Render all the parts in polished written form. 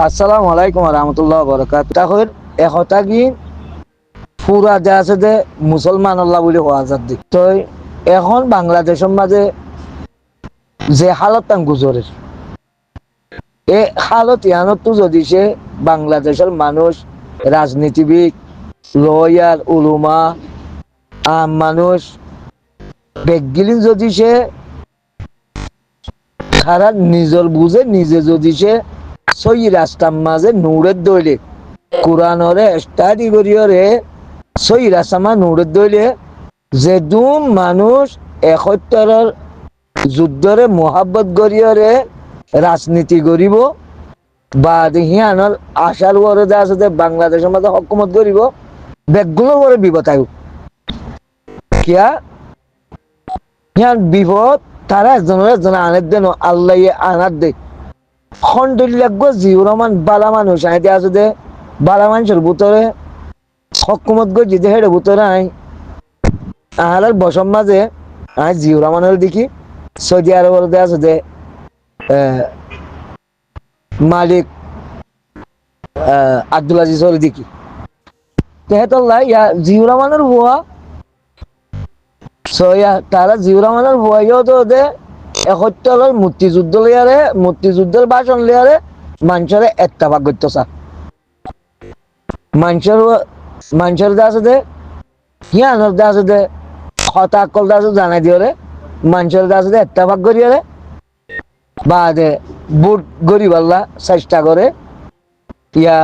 আসসালামু আলাইকুম রহমতুল্লাহ বরকাত। তাহলে একতা কি পুরা যে আছে যে মুসলমান আল্লাহ বলে হওয়া যাত তো এখন বাংলাদেশের মাঝে যে হালত গুজরের এই হালত ইয়ানত যদি সে বাংলাদেশের মানুষ, রাজনীতিবিদ, লয়ার, উলুমা, আম মানুষ বেগিলিন যদি সে সারা নিজের বুঝে নিজে যদি সে সই রাস্তার মাঝে নূরের দইলে কোরআনরে স্টাডি করিয়রে সই রাস্তামা নূরের দইলে যে দুম মানুষ একত্তরের যুদ্ধরে মোহাব্বত করিয়রে রাজনীতি করিব বা হিয়ানোর আশার ওরে আছে বাংলাদেশের মধ্যে হকুমত করিব বেগুলোর ওরে বিপদ আয়ু কিয়া হিয়ান বিপদ তারা একজন আনের দেন আল্লাহ আনার দে খন্ডলি লাগবো জিও রহমান বালা মানুষ আইতে আছে দে বালা মানুষের ভিতরে হকুমত গো জিদে হেডে ভিতরে আই আহার বসম মাঝে আই জিও রহমানের দেখি সৌদি আরবের আছে দে মালিক আব্দুল আজিজ দেখি তেহেতল্লাহ ইয়া জিও রহমানের হুয়া সয়া তারা জিও রহমানের হুয়াইও তো দে একত্তরের মুক্তিযুদ্ধ লিয়ারে মুক্তিযুদ্ধের ভাষণ লিয়ারে মানুষের একটা ভাগ করতে চা মানুষের আছে দে হিয়ানোর আছে দে হতাকল আছে জানাই দিও রে মানুষের আছে দে একটা ভাগ করিয়ারে বা দে বুট গরিব আল্লাহ চেষ্টা করে ইয়া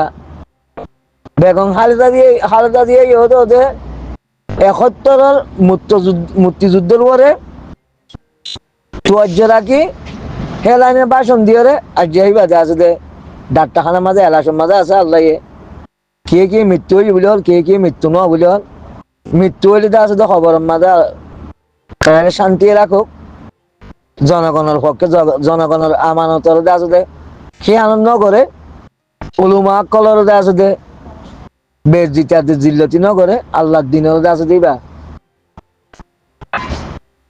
বেগম হালেদা দিয়ে হতো দে একত্তরের মুক্তিযুদ্ধের পরে তোয়াজ্য রাখি হেলাইনে ভাষণ দিয়ে রে আর যেই বাজে আছে দে ডাক্তারখানার মাঝে এলাসের মাঝে আছে আল্লাহ কে কে মৃত্যু হইলি বলে হল কে কে মৃত্যু নয় বলে হল মৃত্যু হইলে আছে দে খবরের মাঝে শান্তি রাখুক জনগণের পক্ষে জনগণের আমানতর আছে দে সে আনন্দ করে উলুমা কলর আছে দে বেশ জিতাতে জিল্লতি ন করে আল্লাহর দিনের আছে দিবা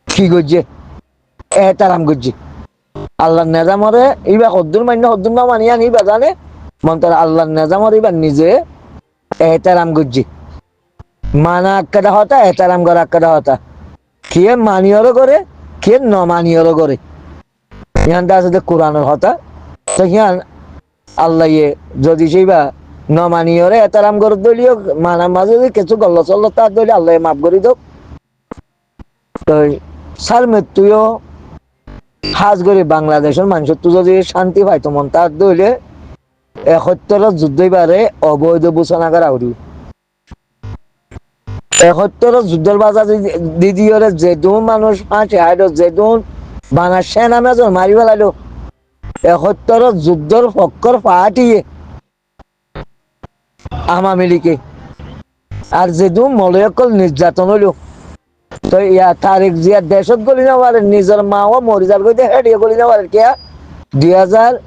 কি করছে এহতারাম করছে আল্লাহর নেজামরে এইবার হদ্দুর মান্য হদ্দুর মা মানিয়া নিবা জানে মন তার আল্লাহর নেজামর এবার নিজে এহতারাম করছে মানা আক্কাটা হতা এহতারাম করা আক্কাটা হতা কে মানিয়রও করে কে ন মানিয়রও করে ইহানটা আছে কোরআনের হতা তো হিয়ান আল্লাহ যদি সেইবা ন মানিয়রে এহতারাম করে দলীয় মানার মাঝে যদি কিছু গল্ল চল্ল তার দলীয় আল্লাহ মাফ করে দোক তো সার মৃত্যুও হাজ করে বাংলাদেশের মানুষের তো যদি শান্তি পাইতো মন তার দইলে একত্তরের যুদ্ধই বারে অবৈধ ঘোষণা করা উঠি একত্তরের যুদ্ধের বাজার দিদিওরে যেদুন মানুষ হাঁটে হাইড যেদুন বাংলা সেনা মেজর মারি ফেলাইলো একত্তরের যুদ্ধের পক্ষর পাহাটিয়ে আমামি লীগে আর যেদুন মলয়কল নির্যাতন হইল তো ইয়া তারিখ জিয়া দেশত গলি না পারে নিজের মাও মরি যার কইতে হেডিয়ে গলি না পারে কে 2007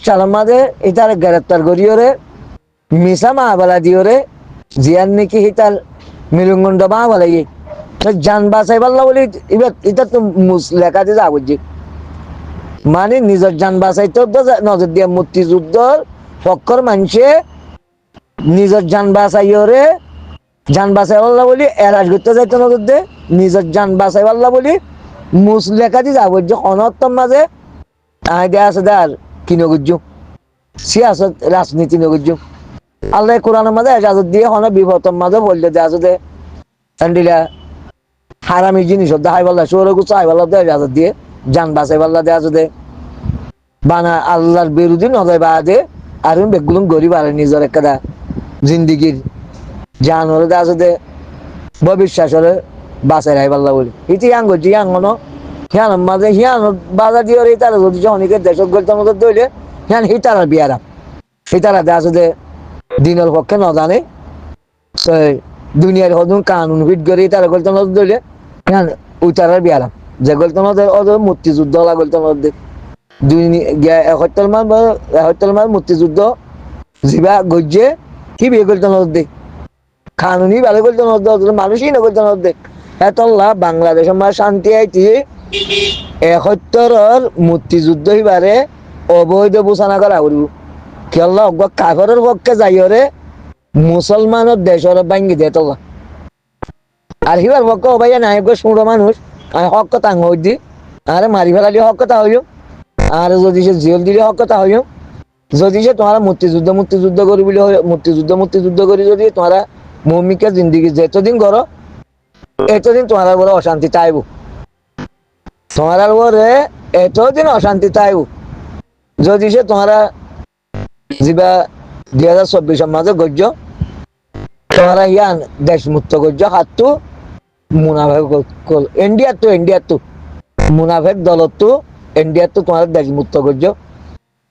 সালের মাঝে এটার গ্রেপ্তার করিওরে মিসা মাহবালা দিওরে জিয়ার নাকি হিতার মিলুঙ্গন্ড মাহবালা জান বাঁচাই পারলা বলি এবার এটা তো লেখা দিয়ে যা বুঝছি মানে নিজের জান বাঁচাইতে নজর দিয়ে মুক্তিযুদ্ধর পক্ষর মানুষে নিজের জান বাঁচাইরে জান বাঁচাই পাল্লা বলি এরাজ করতে যাইতে নজর দে নিজের জান বাঁচাই পাল্লা বলি মুস লেখা দিয়ে যা বুঝছি অনর্থম মাঝে আইডিয়া আছে দার কি নগুজ্জু সিয়াসত রাজনীতি নগুজ্জু আল্লাহ কোরআনের মাঝে এজাজত দিয়ে হন বিপদম মাঝে বললে দে আছে দে এন্ডিলা হারামি জিনিস দেখাই পাল্লা সৌরগু চাই পাল্লা দে এজাজত দিয়ে জান বাঁচাই পাল্লা দে আছে দে বানা আল্লাহর বিরোধী নজয় বা দে আর বেগুলো গরিব আর নিজের একটা জিন্দিগির জানোরে দে আছে দে ভবিষ্যৎরে বাঁচাই রাই পাল্লা বলি ইতি আঙ্গ জি আঙ্গন হিয়ান মাঝে হিয়ান বাজার দিয়ে তারা যদি অনেকের দেশক গলতার মতো দইলে হিয়ান হিতারা বিয়ারা হিতারা দে আছে দে দিনের পক্ষে ন জানে দুনিয়ার হদুন কানুন ফিট করে তারা গলতার মতো দইলে হিয়ান উইতারার বিয়ারা যে গলতার মধ্যে ওদের মুক্তিযুদ্ধ হলা গলতার মধ্যে একাত্তর মাস মুক্তিযুদ্ধ জিবা গজ্জে কি বিয়ে গলতার মধ্যে কানুনি ভালো গলতার মধ্যে মানুষই না গলতার মধ্যে এতল্লা বাংলাদেশের মাঝে শান্তি আইতি 71 মুক্তিযুদ্ধ এবারে অবৈধ বোঝানা করা করব কেল্লা কাগরের পক্ষে যাইরে মুসলমানের দেশের ভাঙ্গি দিয়ে তোলা আর হিবার পক্ষে অবাইয়া নাই সুড়ো মানুষ আমি হক কথা হই দি আরে মারি ফেলালি হক কথা হইও আর যদি সে জেল দিলে হক কথা হইও যদি সে তোমার মুক্তিযুদ্ধ করি বলে মুক্তিযুদ্ধ করি যদি তোমার মৌমিকা জিন্দিগি যতদিন করো এতদিন তোমার বড় অশান্তি চাইব তোমার বরে এতদিন অশান্তি চাইব যদি সে তোমার যা 2024 মাঝে গজ্য তোমার ইয়ান দেশ মুক্ত গজ্য হাতু মুনাফেক ইন্ডিয়ার তো মুনাফেক দলত তো ইন্ডিয়ার তো তোমার দেশ মুক্ত গজ্য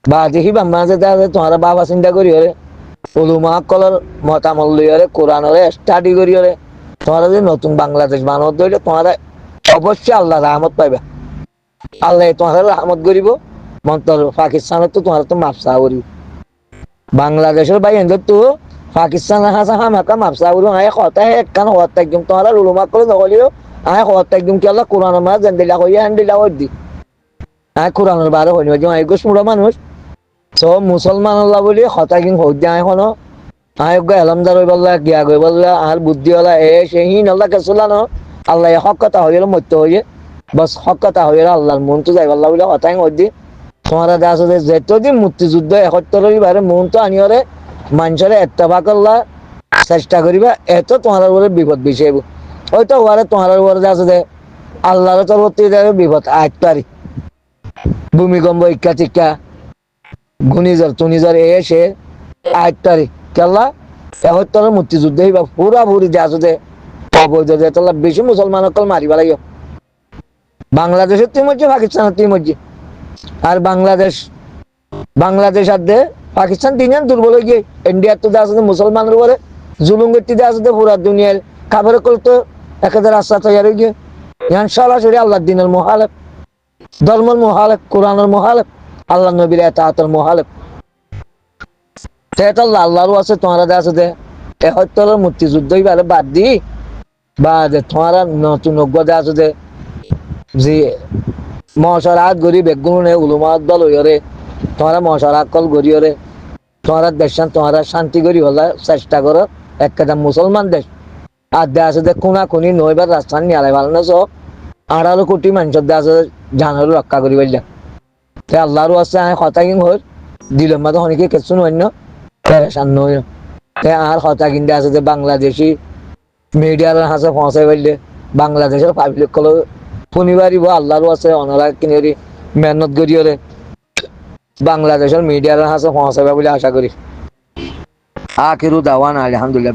বা দেখি মাঝে তোমার বাবা চিন্তা করি হরে উলুমা কলর মতামত লই হরে কোরআনরে স্টাডি করি হরে তোমার যদি নতুন বাংলাদেশ বানাতে হইলে তোমার অবশ্যই আল্লাহ রহমত পাইবা আল্লাহ তোমার রহমত করিব মন্তর পাকিস্তানের তো তোমার তো মাপসা করিব বাংলাদেশের ভাই এদের তো পাকিস্তান হাসা হামাকা মাপসা করিব আয় কথা একখান হওয়ার একদম তোমার উলুমা কলে নকলিও আয় হওয়ার একদম কি আল্লাহ কোরআনের মাঝ জেন্দিলা হইয়া হ্যান্ডিলা হই দি আয় কোরআনের বারে হইনি আয় গোসমুড়া মানুষ সব মুসলমান আল্লাহ বলি হতা কিং হই দিয়ে আয় হনো আয় এলমদার হই বললা গিয়া গই বললা আর বুদ্ধি হলা সেই আল্লাহ কেসুলা ন আল্লাহ হক কথা হইল মত্য হইয়ে বস হক কথা হইল আল্লাহর মন তো যাই বললা বলে হতাই হই দি তোমারা দাস যতদিন মুক্তিযুদ্ধ 71 বারে মন তো আনিয়রে মানুষের এত্তেবা করলা চেষ্টা করিবা এত তোমার উপরে বিপদ বিষাইব হয়তো ওয়ারে তোমার উপরে আছে যে আল্লাহর তরফতে বিপদ আট পারি ভূমিকম্প ইচ্ছা চিক্কা ঘূর্ণিঝড় টুনিঝড় এসে আট তারিখ কেল্লা 71 মুক্তিযুদ্ধ হইবা পুরাপুরি যে আছে যে অবৈধ যে তোলা বেশি মুসলমান কল মারিবা লাগিব বাংলাদেশের তুই মধ্যে পাকিস্তানের তুই মধ্যে আর বাংলাদেশ আর দে পাকিস্তান দিন দুর্বল হয়ে গিয়ে ইন্ডিয়ার তো আছে মুসলমানের উপরে জুলুম গতি আছে পুরা দুনিয়ার খাবার কল তো একেবারে রাস্তা তৈরি হয়ে গিয়ে ইয়ান সরাসরি আল্লাহর দিনের মহালেফ ধর্মের মহালেফ কোরআনের মহালেফ আল্লাহ নবীর এতাআতের মহালেফ সেটা আল্লাহরও আছে তোমার আছে যে 71 মুক্তিযুদ্ধই বারে বাদ দি বা যে তোমার নতুন অজ্ঞতা আছে যে মশারাত গরিব একগুণে উলুমাত দল হইরে তোমার মশারাত কল গরিয়রে তোমার দেশান তোমার শান্তি করি হলা চেষ্টা করো একটা মুসলমান দেশ আর দেশ আছে যে কোনা কোনি নইবার রাস্তা নিয়ে আলাই ভালো না সব 18 কোটি মানুষের দেশ আছে জানার রক্ষা করি বললা আল্লাহরও আছে আমি কথা কিং হই দিলাম মাঝে অনেকে কিছু অন্য পেরেশান নই আর কথা কিনতে আছে যে বাংলাদেশি মিডিয়ার হাসে পৌঁছাই বললে বাংলাদেশের পাবলিক কল শনিবারিব আল্লাহরও আছে অনারা কিনে মেহনত করিওরে বাংলাদেশের মিডিয়ার হাসে পৌঁছাইবা বলে আশা করি আখিরু দাওয়ানা আলহামদুলিল্লাহ।